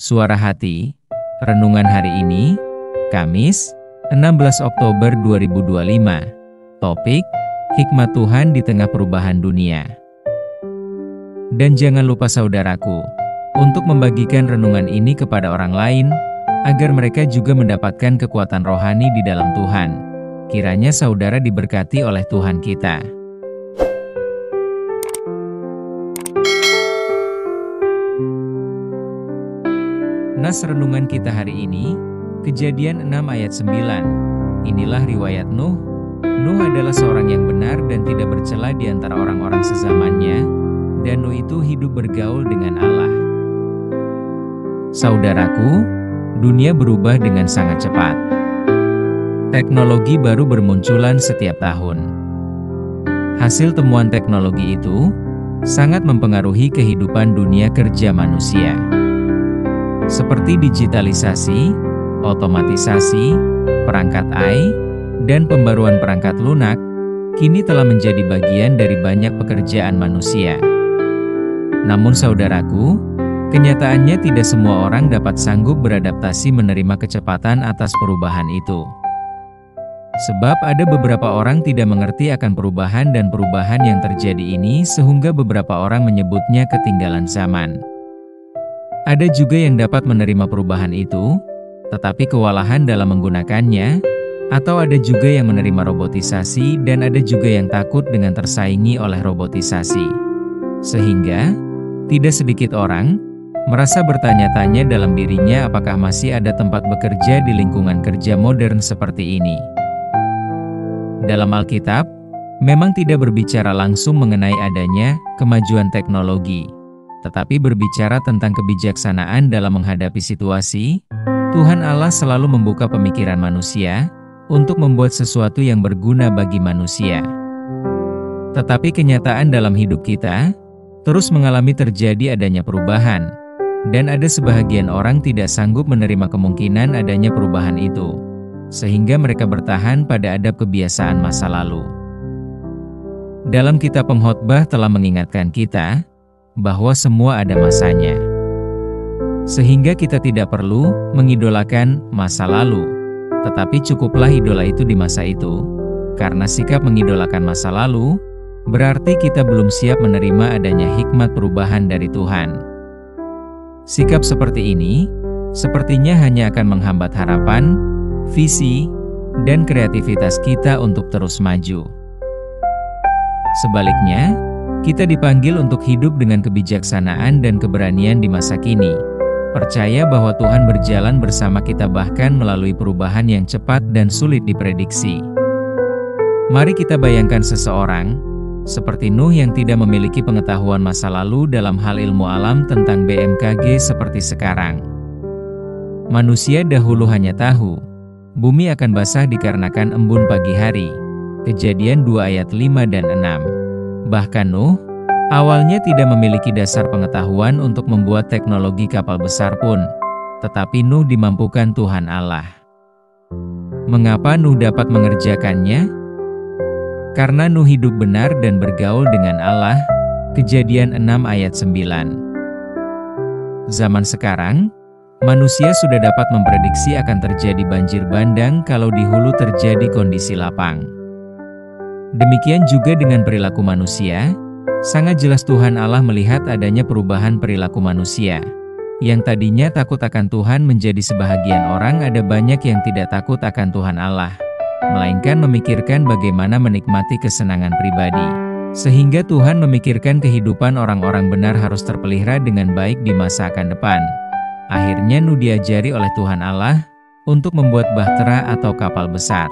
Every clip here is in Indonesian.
Suara Hati, renungan hari ini, Kamis, 16 Oktober 2025. Topik, Hikmat Tuhan di tengah perubahan dunia. Dan jangan lupa saudaraku, untuk membagikan renungan ini kepada orang lain, agar mereka juga mendapatkan kekuatan rohani di dalam Tuhan. Kiranya saudara diberkati oleh Tuhan kita. Nas renungan kita hari ini, Kejadian 6 ayat 9. Inilah riwayat Nuh. Nuh adalah seorang yang benar dan tidak bercela di antara orang-orang sezamannya, dan Nuh itu hidup bergaul dengan Allah. Saudaraku, dunia berubah dengan sangat cepat. Teknologi baru bermunculan setiap tahun. Hasil temuan teknologi itu sangat mempengaruhi kehidupan dunia kerja manusia. Seperti digitalisasi, otomatisasi, perangkat AI, dan pembaruan perangkat lunak, kini telah menjadi bagian dari banyak pekerjaan manusia. Namun saudaraku, kenyataannya tidak semua orang dapat sanggup beradaptasi menerima kecepatan atas perubahan itu. Sebab ada beberapa orang tidak mengerti akan perubahan dan perubahan yang terjadi ini sehingga beberapa orang menyebutnya ketinggalan zaman. Ada juga yang dapat menerima perubahan itu, tetapi kewalahan dalam menggunakannya, atau ada juga yang menerima robotisasi dan ada juga yang takut dengan tersaingi oleh robotisasi. Sehingga, tidak sedikit orang merasa bertanya-tanya dalam dirinya apakah masih ada tempat bekerja di lingkungan kerja modern seperti ini. Dalam Alkitab, memang tidak berbicara langsung mengenai adanya kemajuan teknologi. Tetapi berbicara tentang kebijaksanaan dalam menghadapi situasi, Tuhan Allah selalu membuka pemikiran manusia untuk membuat sesuatu yang berguna bagi manusia. Tetapi kenyataan dalam hidup kita terus mengalami terjadi adanya perubahan, dan ada sebahagian orang tidak sanggup menerima kemungkinan adanya perubahan itu, sehingga mereka bertahan pada adab kebiasaan masa lalu. Dalam kitab Pengkhotbah telah mengingatkan kita bahwa semua ada masanya. Sehingga kita tidak perlu mengidolakan masa lalu, tetapi cukuplah idola itu di masa itu. Karena sikap mengidolakan masa lalu, berarti kita belum siap menerima adanya hikmat perubahan dari Tuhan. Sikap seperti ini, sepertinya hanya akan menghambat harapan, visi, dan kreativitas kita untuk terus maju. Sebaliknya, kita dipanggil untuk hidup dengan kebijaksanaan dan keberanian di masa kini. Percaya bahwa Tuhan berjalan bersama kita bahkan melalui perubahan yang cepat dan sulit diprediksi. Mari kita bayangkan seseorang seperti Nuh yang tidak memiliki pengetahuan masa lalu dalam hal ilmu alam tentang BMKG seperti sekarang. Manusia dahulu hanya tahu bumi akan basah dikarenakan embun pagi hari. Kejadian 2 ayat 5 dan 6. Bahkan Nuh, awalnya tidak memiliki dasar pengetahuan untuk membuat teknologi kapal besar pun, tetapi Nuh dimampukan Tuhan Allah. Mengapa Nuh dapat mengerjakannya? Karena Nuh hidup benar dan bergaul dengan Allah. Kejadian 6 ayat 9. Zaman sekarang, manusia sudah dapat memprediksi akan terjadi banjir bandang kalau di hulu terjadi kondisi lapang. Demikian juga dengan perilaku manusia, sangat jelas Tuhan Allah melihat adanya perubahan perilaku manusia. Yang tadinya takut akan Tuhan menjadi sebahagian orang ada banyak yang tidak takut akan Tuhan Allah, melainkan memikirkan bagaimana menikmati kesenangan pribadi. Sehingga Tuhan memikirkan kehidupan orang-orang benar harus terpelihara dengan baik di masa akan depan. Akhirnya Nuh diajari oleh Tuhan Allah untuk membuat bahtera atau kapal besar.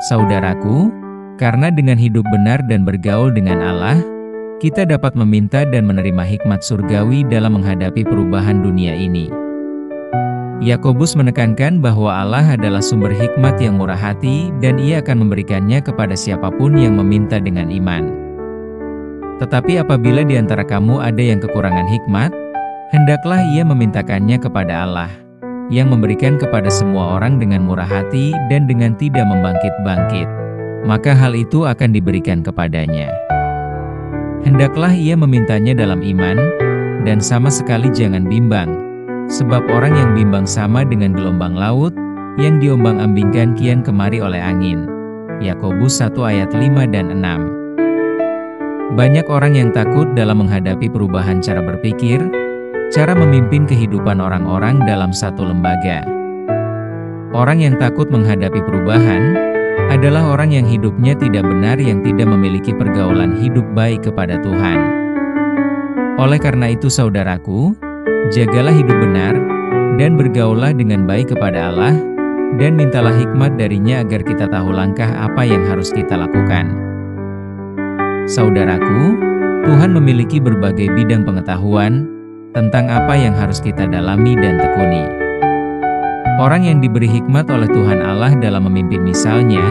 Saudaraku, karena dengan hidup benar dan bergaul dengan Allah, kita dapat meminta dan menerima hikmat surgawi dalam menghadapi perubahan dunia ini. Yakobus menekankan bahwa Allah adalah sumber hikmat yang murah hati dan Ia akan memberikannya kepada siapapun yang meminta dengan iman. Tetapi apabila di antara kamu ada yang kekurangan hikmat, hendaklah ia memintakannya kepada Allah, yang memberikan kepada semua orang dengan murah hati dan dengan tidak membangkit-bangkit, maka hal itu akan diberikan kepadanya. Hendaklah ia memintanya dalam iman, dan sama sekali jangan bimbang, sebab orang yang bimbang sama dengan gelombang laut, yang diombang-ambingkan kian kemari oleh angin. Yakobus 1 ayat 5 dan 6. Banyak orang yang takut dalam menghadapi perubahan cara berpikir, cara memimpin kehidupan orang-orang dalam satu lembaga. Orang yang takut menghadapi perubahan adalah orang yang hidupnya tidak benar, yang tidak memiliki pergaulan hidup baik kepada Tuhan. Oleh karena itu saudaraku, jagalah hidup benar, dan bergaullah dengan baik kepada Allah, dan mintalah hikmat darinya agar kita tahu langkah apa yang harus kita lakukan. Saudaraku, Tuhan memiliki berbagai bidang pengetahuan tentang apa yang harus kita dalami dan tekuni. Orang yang diberi hikmat oleh Tuhan Allah dalam memimpin misalnya,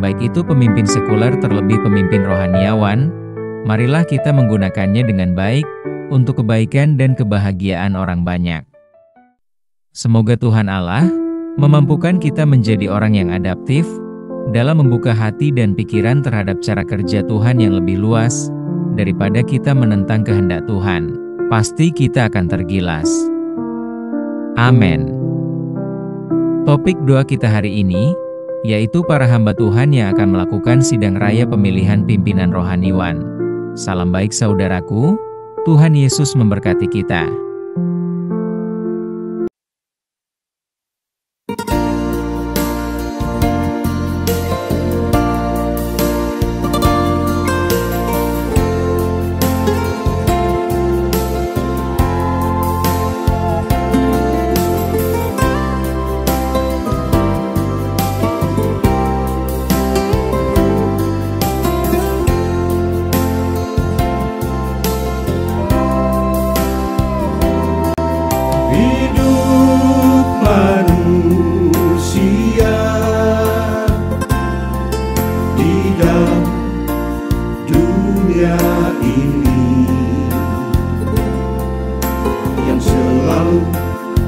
baik itu pemimpin sekuler terlebih pemimpin rohaniawan, marilah kita menggunakannya dengan baik untuk kebaikan dan kebahagiaan orang banyak. Semoga Tuhan Allah memampukan kita menjadi orang yang adaptif dalam membuka hati dan pikiran terhadap cara kerja Tuhan yang lebih luas daripada kita menentang kehendak Tuhan. Pasti kita akan tergilas. Amin. Topik doa kita hari ini, yaitu para hamba Tuhan yang akan melakukan sidang raya pemilihan pimpinan rohaniwan. Salam baik saudaraku, Tuhan Yesus memberkati kita.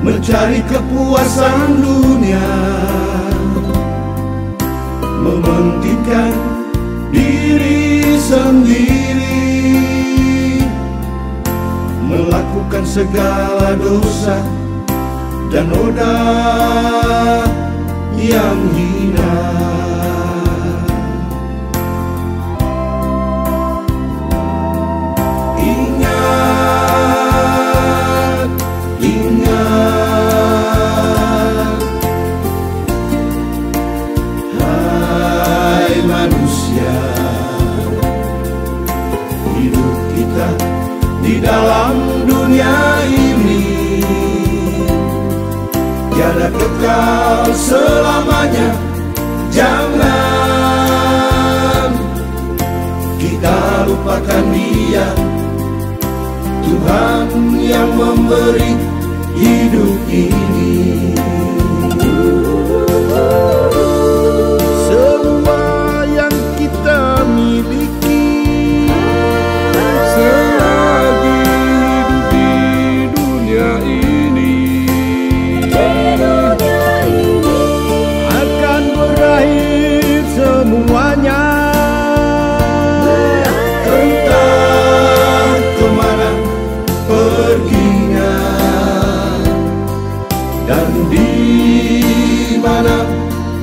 Mencari kepuasan dunia, mementingkan diri sendiri, melakukan segala dosa dan noda yang hina. Di dalam dunia ini tiada kekal selamanya. Jangan kita lupakan Dia, Tuhan yang memberi hidup ini. Semua yang kita miliki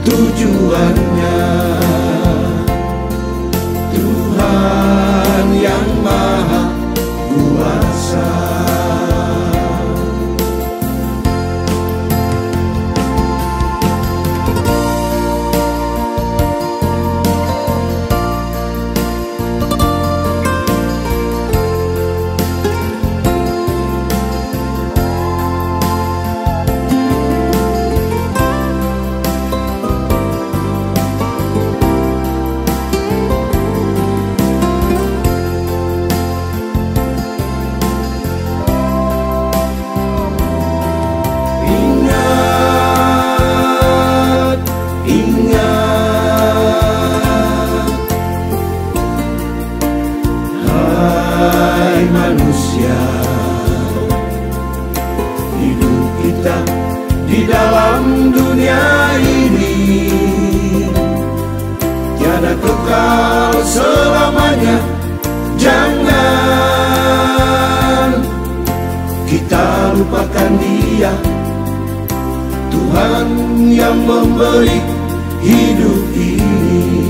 tujuannya. Tuhan yang Maha Kuasa. Manusia, hidup kita di dalam dunia ini tiada kekal selamanya. Jangan kita lupakan Dia, Tuhan yang memberi hidup ini.